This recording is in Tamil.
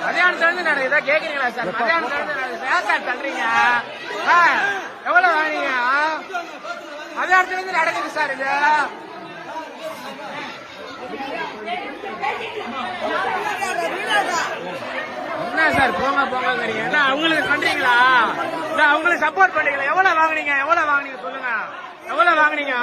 மதியானத்துல இருந்து நடக்குதா கேக்குறீங்களா சார்? மதியானத்துல இருந்து நடக்குது சார் தள்ளுறீங்க. எவ்வளவு வாங்கினீங்க? மதியானத்துல இருந்து நடக்குது சார் இது. என்ன சார் போங்க போங்க என்ன அவங்களுக்கு பண்றீங்களா? இல்ல அவங்களுக்கு சப்போர்ட் பண்றீங்களா? எவ்வளவு வாங்குனீங்க? எவ்வளவு வாங்குனீங்க சொல்லுங்க. எவ்வளவு வாங்குனீங்க?